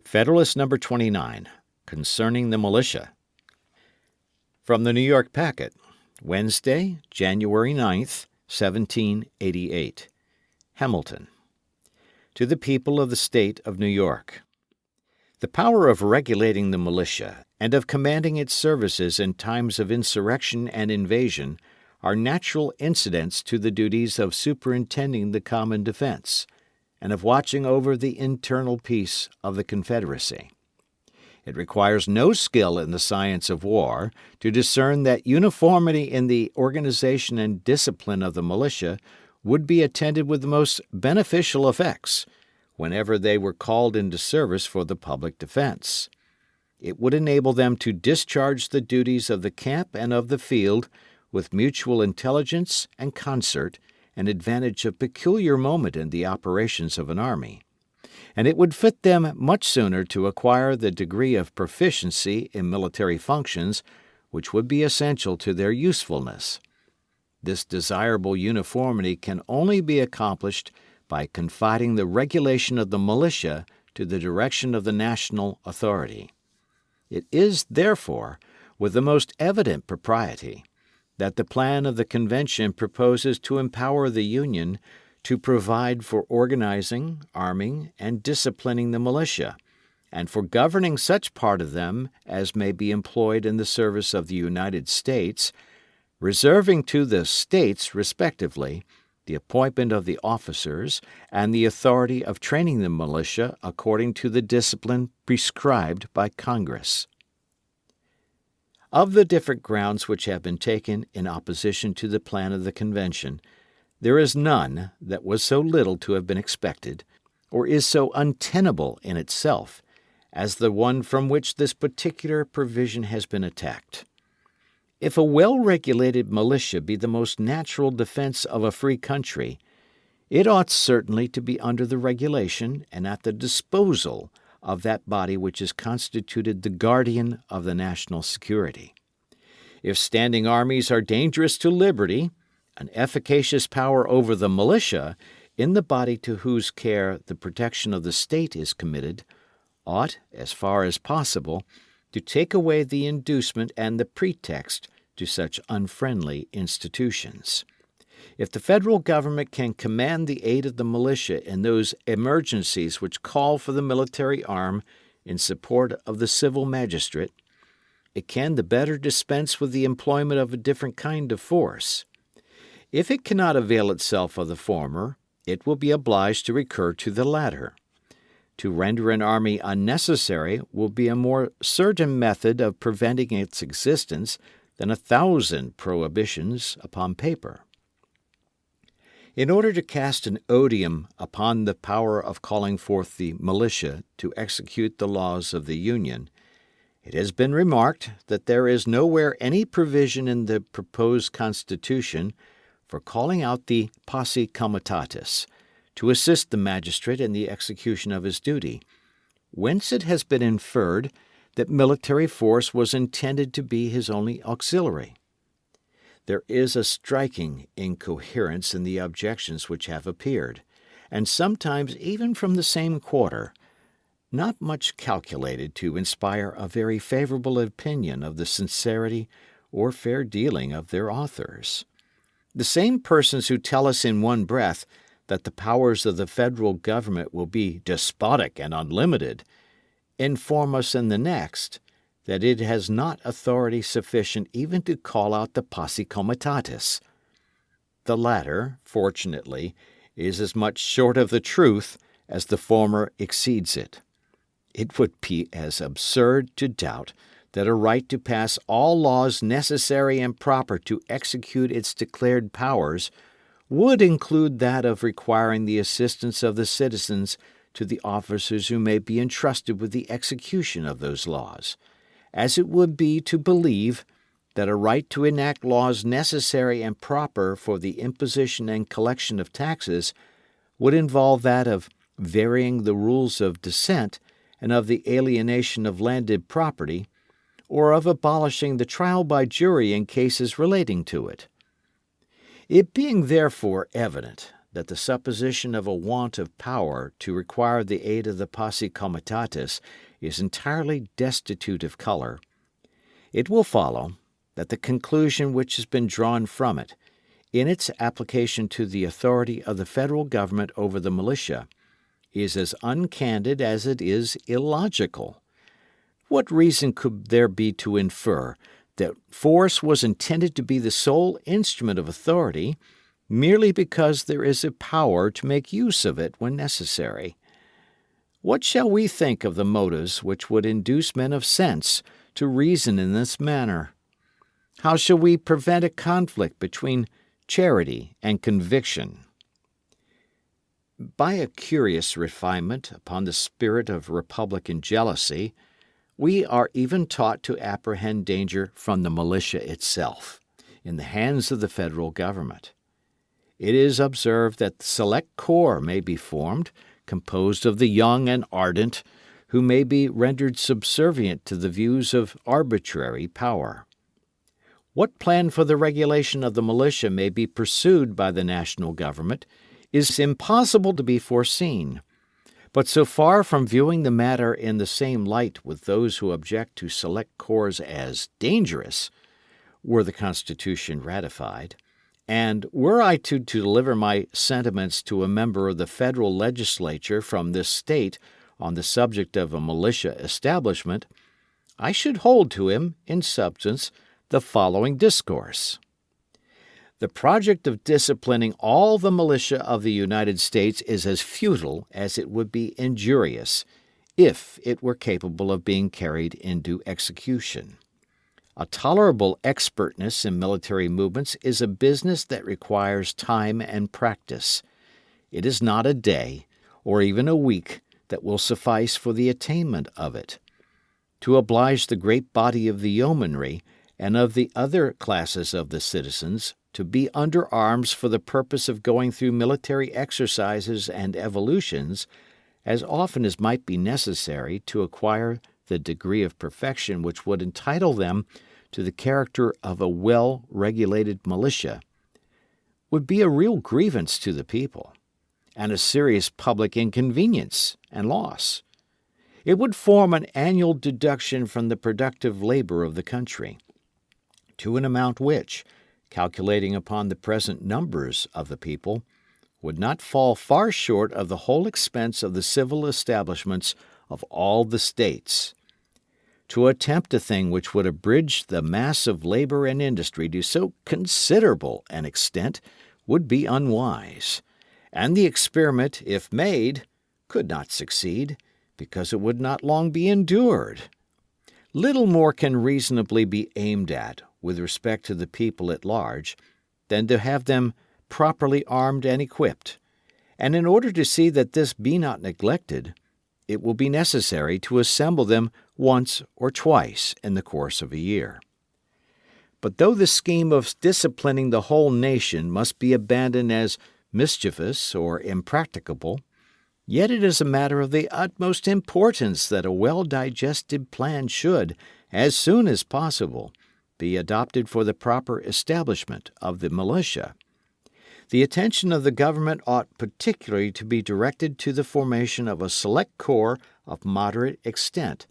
Federalist No. 29, Concerning the Militia. From the New York Packet, Wednesday, January 9th, 1788. Hamilton. To the People of the State of New York. The power of regulating the militia and of commanding its services in times of insurrection and invasion are natural incidents to the duties of superintending the common defense, and of watching over the internal peace of the Confederacy. It requires no skill in the science of war to discern that uniformity in the organization and discipline of the militia would be attended with the most beneficial effects whenever they were called into service for the public defense. It would enable them to discharge the duties of the camp and of the field with mutual intelligence and concert, an advantage of peculiar moment in the operations of an army, and it would fit them much sooner to acquire the degree of proficiency in military functions which would be essential to their usefulness. This desirable uniformity can only be accomplished by confiding the regulation of the militia to the direction of the national authority. It is, therefore, with the most evident propriety, that the plan of the Convention proposes to empower the Union to provide for organizing, arming, and disciplining the militia, and for governing such part of them as may be employed in the service of the United States, reserving to the States, respectively, the appointment of the officers and the authority of training the militia according to the discipline prescribed by Congress. Of the different grounds which have been taken in opposition to the plan of the Convention, there is none that was so little to have been expected, or is so untenable in itself, as the one from which this particular provision has been attacked. If a well-regulated militia be the most natural defense of a free country, it ought certainly to be under the regulation and at the disposal of that body which is constituted the guardian of the national security. If standing armies are dangerous to liberty, an efficacious power over the militia, in the body to whose care the protection of the state is committed, ought, as far as possible, to take away the inducement and the pretext to such unfriendly institutions. If the federal government can command the aid of the militia in those emergencies which call for the military arm in support of the civil magistrate, it can the better dispense with the employment of a different kind of force. If it cannot avail itself of the former, it will be obliged to recur to the latter. To render an army unnecessary will be a more certain method of preventing its existence than 1,000 prohibitions upon paper. In order to cast an odium upon the power of calling forth the militia to execute the laws of the Union, it has been remarked that there is nowhere any provision in the proposed Constitution for calling out the posse comitatus to assist the magistrate in the execution of his duty, whence it has been inferred that military force was intended to be his only auxiliary. There is a striking incoherence in the objections which have appeared, and sometimes even from the same quarter, not much calculated to inspire a very favorable opinion of the sincerity or fair dealing of their authors. The same persons who tell us in one breath that the powers of the federal government will be despotic and unlimited, inform us in the next that it has not authority sufficient even to call out the posse comitatus. The latter, fortunately, is as much short of the truth as the former exceeds it. It would be as absurd to doubt that a right to pass all laws necessary and proper to execute its declared powers would include that of requiring the assistance of the citizens to the officers who may be entrusted with the execution of those laws, as it would be to believe that a right to enact laws necessary and proper for the imposition and collection of taxes would involve that of varying the rules of descent and of the alienation of landed property, or of abolishing the trial by jury in cases relating to it. It being therefore evident that the supposition of a want of power to require the aid of the posse comitatus is entirely destitute of color, it will follow that the conclusion which has been drawn from it, in its application to the authority of the federal government over the militia, is as uncandid as it is illogical. What reason could there be to infer that force was intended to be the sole instrument of authority merely because there is a power to make use of it when necessary? What shall we think of the motives which would induce men of sense to reason in this manner? How shall we prevent a conflict between charity and conviction? By a curious refinement upon the spirit of republican jealousy, we are even taught to apprehend danger from the militia itself, in the hands of the federal government. It is observed that the select corps may be formed, composed of the young and ardent, who may be rendered subservient to the views of arbitrary power. What plan for the regulation of the militia may be pursued by the national government is impossible to be foreseen, but so far from viewing the matter in the same light with those who object to select corps as dangerous, were the Constitution ratified, and were I to deliver my sentiments to a member of the federal legislature from this state on the subject of a militia establishment, I should hold to him, in substance, the following discourse. The project of disciplining all the militia of the United States is as futile as it would be injurious, if it were capable of being carried into execution. A tolerable expertness in military movements is a business that requires time and practice. It is not a day, or even a week, that will suffice for the attainment of it. To oblige the great body of the yeomanry and of the other classes of the citizens to be under arms for the purpose of going through military exercises and evolutions, as often as might be necessary to acquire the degree of perfection which would entitle them to the character of a well-regulated militia, would be a real grievance to the people, and a serious public inconvenience and loss. It would form an annual deduction from the productive labor of the country, to an amount which, calculating upon the present numbers of the people, would not fall far short of the whole expense of the civil establishments of all the states. To attempt a thing which would abridge the mass of labor and industry to so considerable an extent would be unwise, and the experiment, if made, could not succeed, because it would not long be endured. Little more can reasonably be aimed at, with respect to the people at large, than to have them properly armed and equipped, and in order to see that this be not neglected, it will be necessary to assemble them once or twice in the course of a year. But though the scheme of disciplining the whole nation must be abandoned as mischievous or impracticable, yet it is a matter of the utmost importance that a well-digested plan should, as soon as possible, be adopted for the proper establishment of the militia. The attention of the government ought particularly to be directed to the formation of a select corps of moderate extent,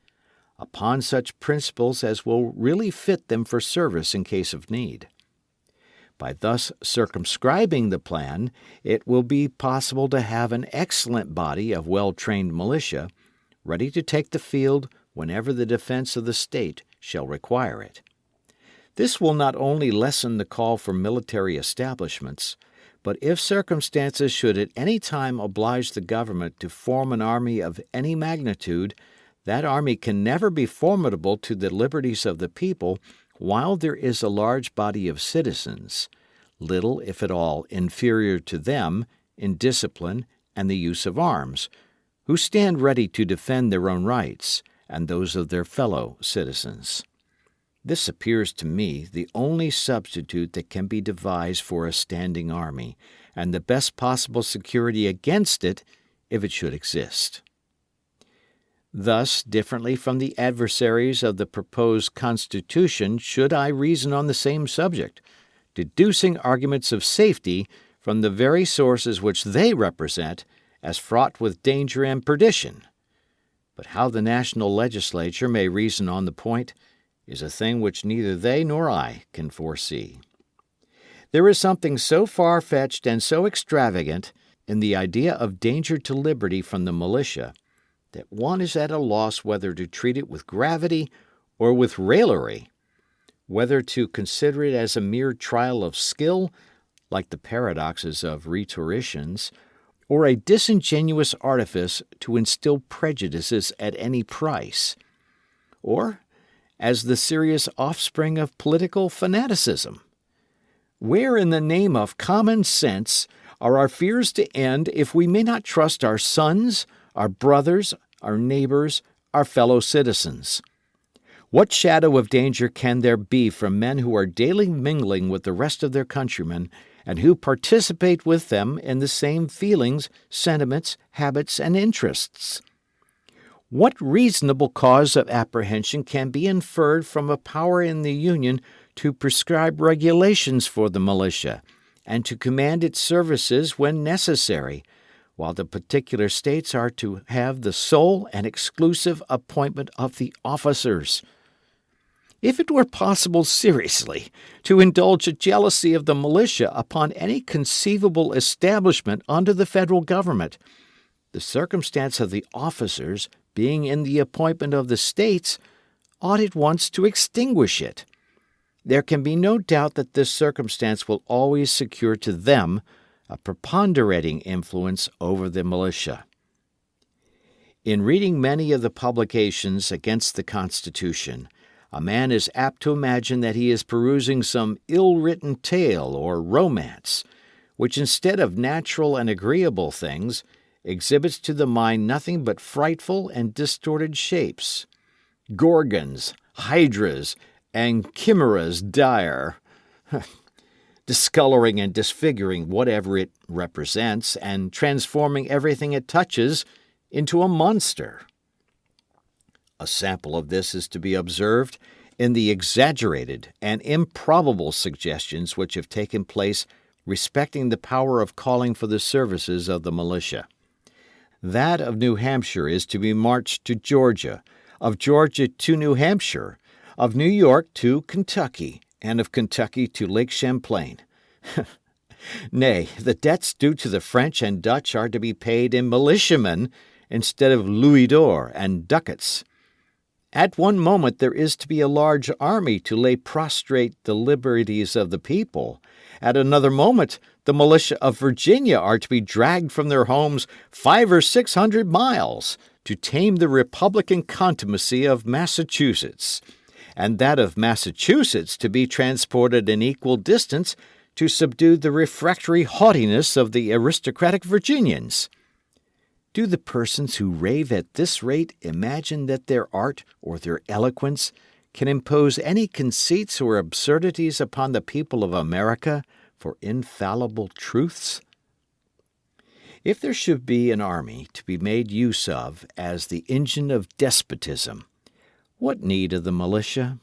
upon such principles as will really fit them for service in case of need. By thus circumscribing the plan, it will be possible to have an excellent body of well-trained militia, ready to take the field whenever the defense of the state shall require it. This will not only lessen the call for military establishments, but if circumstances should at any time oblige the government to form an army of any magnitude, that army can never be formidable to the liberties of the people while there is a large body of citizens, little if at all inferior to them in discipline and the use of arms, who stand ready to defend their own rights and those of their fellow citizens. This appears to me the only substitute that can be devised for a standing army, and the best possible security against it if it should exist. Thus, differently from the adversaries of the proposed Constitution should I reason on the same subject, deducing arguments of safety from the very sources which they represent as fraught with danger and perdition. But how the national legislature may reason on the point is a thing which neither they nor I can foresee. There is something so far-fetched and so extravagant in the idea of danger to liberty from the militia that one is at a loss whether to treat it with gravity or with raillery, whether to consider it as a mere trial of skill, like the paradoxes of rhetoricians, or a disingenuous artifice to instill prejudices at any price, or as the serious offspring of political fanaticism. Where in the name of common sense are our fears to end if we may not trust our sons, our brothers, our neighbors, our fellow citizens? What shadow of danger can there be from men who are daily mingling with the rest of their countrymen and who participate with them in the same feelings, sentiments, habits, and interests? What reasonable cause of apprehension can be inferred from a power in the Union to prescribe regulations for the militia and to command its services when necessary, while the particular states are to have the sole and exclusive appointment of the officers? If it were possible seriously to indulge a jealousy of the militia upon any conceivable establishment under the federal government, the circumstance of the officers being in the appointment of the states ought at once to extinguish it. There can be no doubt that this circumstance will always secure to them a preponderating influence over the militia. In reading many of the publications against the Constitution, a man is apt to imagine that he is perusing some ill-written tale or romance, which instead of natural and agreeable things, exhibits to the mind nothing but frightful and distorted shapes. Gorgons, hydras, and chimeras dire, discoloring and disfiguring whatever it represents, and transforming everything it touches into a monster. A sample of this is to be observed in the exaggerated and improbable suggestions which have taken place respecting the power of calling for the services of the militia. That of New Hampshire is to be marched to Georgia, of Georgia to New Hampshire, of New York to Kentucky, and of Kentucky to Lake Champlain. Nay, the debts due to the French and Dutch are to be paid in militiamen instead of louis d'or and ducats. At one moment there is to be a large army to lay prostrate the liberties of the people. At another moment the militia of Virginia are to be dragged from their homes 500 or 600 miles to tame the Republican contumacy of Massachusetts, and that of Massachusetts to be transported an equal distance to subdue the refractory haughtiness of the aristocratic Virginians. Do the persons who rave at this rate imagine that their art or their eloquence can impose any conceits or absurdities upon the people of America for infallible truths? If there should be an army to be made use of as the engine of despotism, what need of the militia?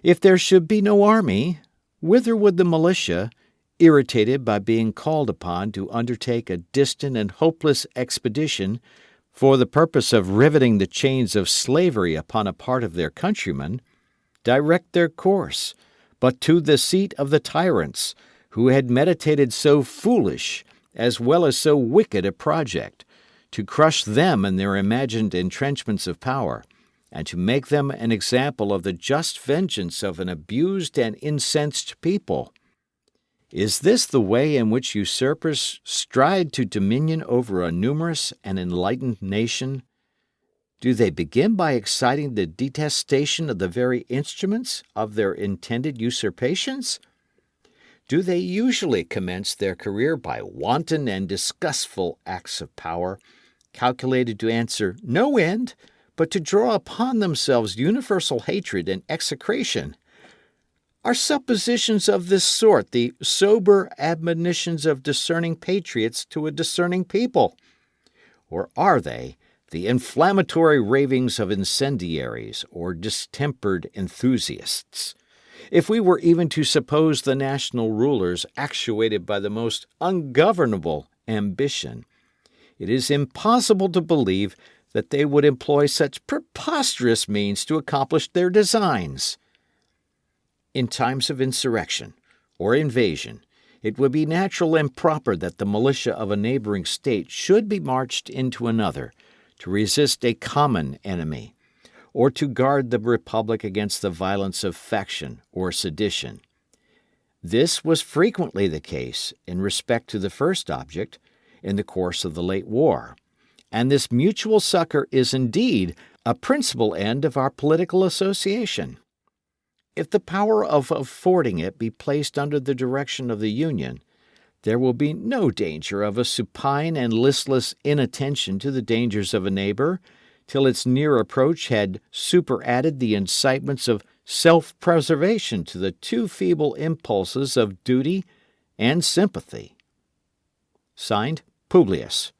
If there should be no army, whither would the militia, irritated by being called upon to undertake a distant and hopeless expedition for the purpose of riveting the chains of slavery upon a part of their countrymen, direct their course, but to the seat of the tyrants, who had meditated so foolish as well as so wicked a project, to crush them in their imagined entrenchments of power, and to make them an example of the just vengeance of an abused and incensed people? Is this the way in which usurpers stride to dominion over a numerous and enlightened nation? Do they begin by exciting the detestation of the very instruments of their intended usurpations? Do they usually commence their career by wanton and disgustful acts of power, calculated to answer no end, but to draw upon themselves universal hatred and execration? Are suppositions of this sort the sober admonitions of discerning patriots to a discerning people? Or are they the inflammatory ravings of incendiaries or distempered enthusiasts? If we were even to suppose the national rulers actuated by the most ungovernable ambition, it is impossible to believe that they would employ such preposterous means to accomplish their designs. In times of insurrection or invasion, it would be natural and proper that the militia of a neighboring state should be marched into another to resist a common enemy, or to guard the republic against the violence of faction or sedition. This was frequently the case in respect to the first object in the course of the late war, and this mutual succor is indeed a principal end of our political association. If the power of affording it be placed under the direction of the Union, there will be no danger of a supine and listless inattention to the dangers of a neighbor till its near approach had superadded the incitements of self-preservation to the too feeble impulses of duty and sympathy. Signed, Publius,